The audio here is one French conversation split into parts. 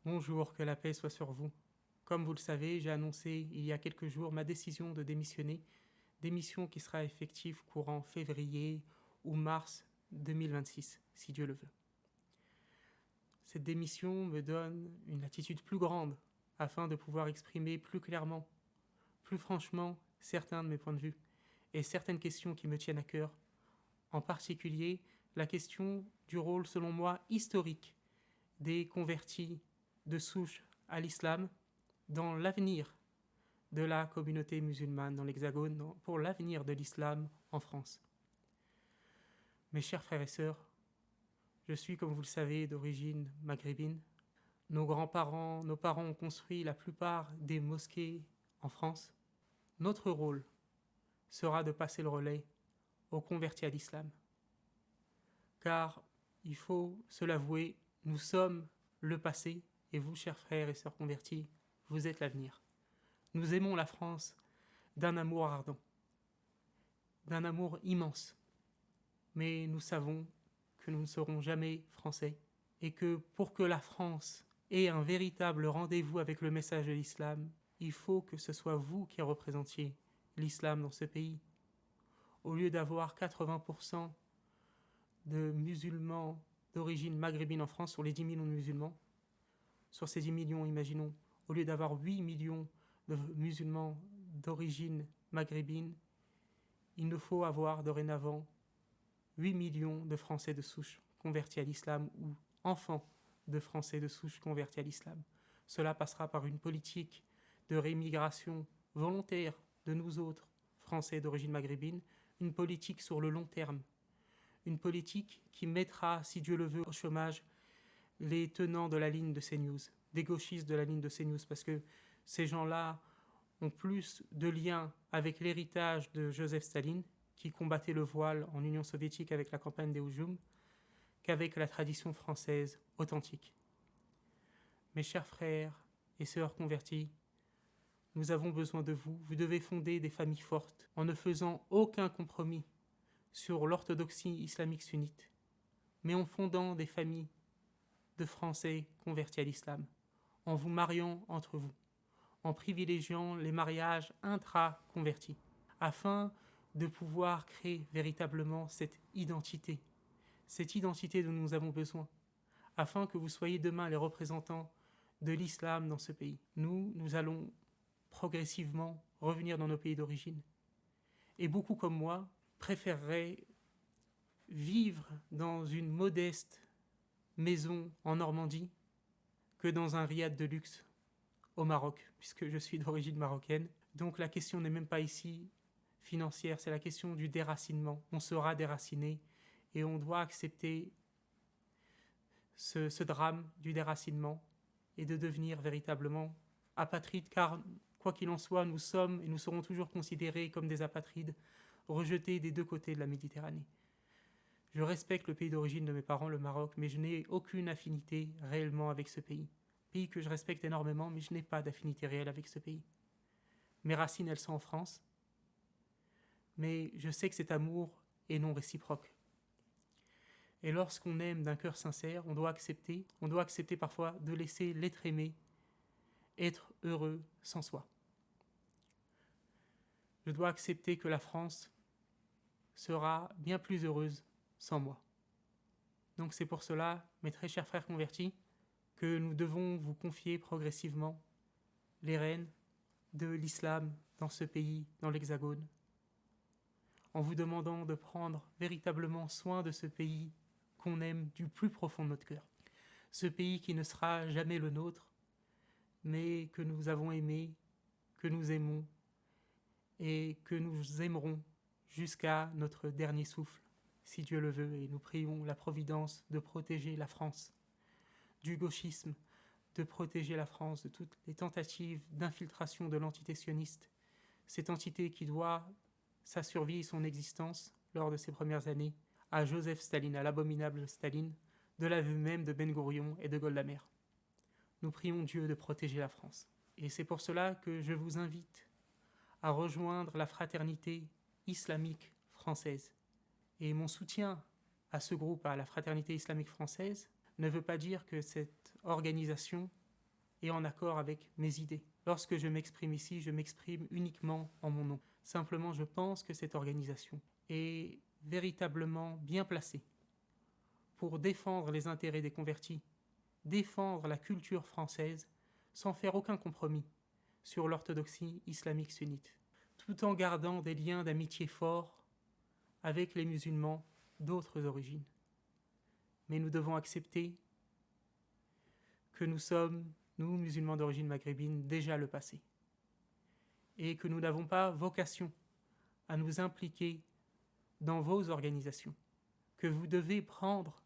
Bonjour, que la paix soit sur vous. Comme vous le savez, j'ai annoncé il y a quelques jours ma décision de démissionner, démission qui sera effective courant février ou mars 2026, si Dieu le veut. Cette démission me donne une latitude plus grande afin de pouvoir exprimer plus clairement, plus franchement certains de mes points de vue et certaines questions qui me tiennent à cœur, en particulier la question du rôle, selon moi, historique des convertis de souche à l'islam dans l'avenir de la communauté musulmane dans l'Hexagone, pour l'avenir de l'islam en France. Mes chers frères et sœurs, je suis, comme vous le savez, d'origine maghrébine. Nos grands-parents, nos parents ont construit la plupart des mosquées en France. Notre rôle sera de passer le relais aux convertis à l'islam. Car, il faut se l'avouer, nous sommes le passé, et vous, chers frères et sœurs convertis, vous êtes l'avenir. Nous aimons la France d'un amour ardent, d'un amour immense. Mais nous savons que nous ne serons jamais français et que pour que la France ait un véritable rendez-vous avec le message de l'islam, il faut que ce soit vous qui représentiez l'islam dans ce pays. Au lieu d'avoir 80% de musulmans d'origine maghrébine en France sur les 10 millions de musulmans, sur ces 10 millions, imaginons, au lieu d'avoir 8 millions de musulmans d'origine maghrébine, il nous faut avoir dorénavant 8 millions de Français de souche convertis à l'islam ou enfants de Français de souche convertis à l'islam. Cela passera par une politique de rémigration volontaire de nous autres Français d'origine maghrébine, une politique sur le long terme, une politique qui mettra, si Dieu le veut, au chômage les tenants de la ligne de CNews, des gauchistes de la ligne de CNews, parce que ces gens-là ont plus de liens avec l'héritage de Joseph Staline, qui combattait le voile en Union soviétique avec la campagne des Oujoum, qu'avec la tradition française authentique. Mes chers frères et sœurs convertis, nous avons besoin de vous. Vous devez fonder des familles fortes en ne faisant aucun compromis sur l'orthodoxie islamique sunnite, mais en fondant des familles de Français convertis à l'islam, en vous mariant entre vous, en privilégiant les mariages intra-convertis, afin de pouvoir créer véritablement cette identité dont nous avons besoin, afin que vous soyez demain les représentants de l'islam dans ce pays. Nous allons progressivement revenir dans nos pays d'origine. Et beaucoup comme moi préféreraient vivre dans une modeste maison en Normandie que dans un riad de luxe au Maroc, puisque je suis d'origine marocaine. Donc la question n'est même pas ici financière, c'est la question du déracinement. On sera déraciné et on doit accepter ce drame du déracinement et de devenir véritablement apatrides, car quoi qu'il en soit, nous sommes et nous serons toujours considérés comme des apatrides, rejetés des deux côtés de la Méditerranée. Je respecte le pays d'origine de mes parents, le Maroc, mais je n'ai aucune affinité réellement avec ce pays. Pays que je respecte énormément, mais je n'ai pas d'affinité réelle avec ce pays. Mes racines, elles sont en France, mais je sais que cet amour est non réciproque. Et lorsqu'on aime d'un cœur sincère, on doit accepter parfois de laisser l'être aimé être heureux sans soi. Je dois accepter que la France sera bien plus heureuse sans moi. Donc c'est pour cela, mes très chers frères convertis, que nous devons vous confier progressivement les rênes de l'islam dans ce pays, dans l'Hexagone, en vous demandant de prendre véritablement soin de ce pays qu'on aime du plus profond de notre cœur. Ce pays qui ne sera jamais le nôtre, mais que nous avons aimé, que nous aimons et que nous aimerons jusqu'à notre dernier souffle, si Dieu le veut, et nous prions la providence de protéger la France du gauchisme, de protéger la France de toutes les tentatives d'infiltration de l'entité sioniste, cette entité qui doit sa survie et son existence lors de ses premières années à Joseph Staline, à l'abominable Staline, de la vue même de Ben Gourion et de Golda Meir. Nous prions Dieu de protéger la France. Et c'est pour cela que je vous invite à rejoindre la fraternité islamique française. Et mon soutien à ce groupe, à la fraternité islamique française, ne veut pas dire que cette organisation et en accord avec mes idées. Lorsque je m'exprime ici, je m'exprime uniquement en mon nom. Simplement, je pense que cette organisation est véritablement bien placée pour défendre les intérêts des convertis, défendre la culture française, sans faire aucun compromis sur l'orthodoxie islamique sunnite, tout en gardant des liens d'amitié forts avec les musulmans d'autres origines. Mais nous devons accepter que nous sommes, nous, musulmans d'origine maghrébine, déjà le passé, et que nous n'avons pas vocation à nous impliquer dans vos organisations, que vous devez prendre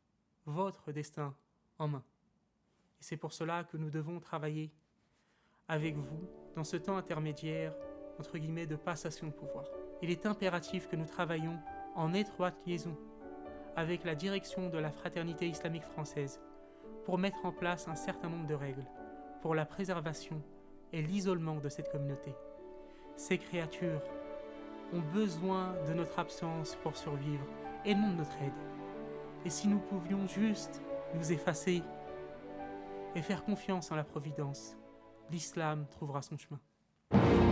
votre destin en main. Et c'est pour cela que nous devons travailler avec vous dans ce temps intermédiaire, entre guillemets, de passation de pouvoir. Il est impératif que nous travaillions en étroite liaison avec la direction de la Fraternité islamique française pour mettre en place un certain nombre de règles pour la préservation et l'isolement de cette communauté. Ces créatures ont besoin de notre absence pour survivre et non de notre aide. Et si nous pouvions juste nous effacer et faire confiance en la Providence, l'islam trouvera son chemin.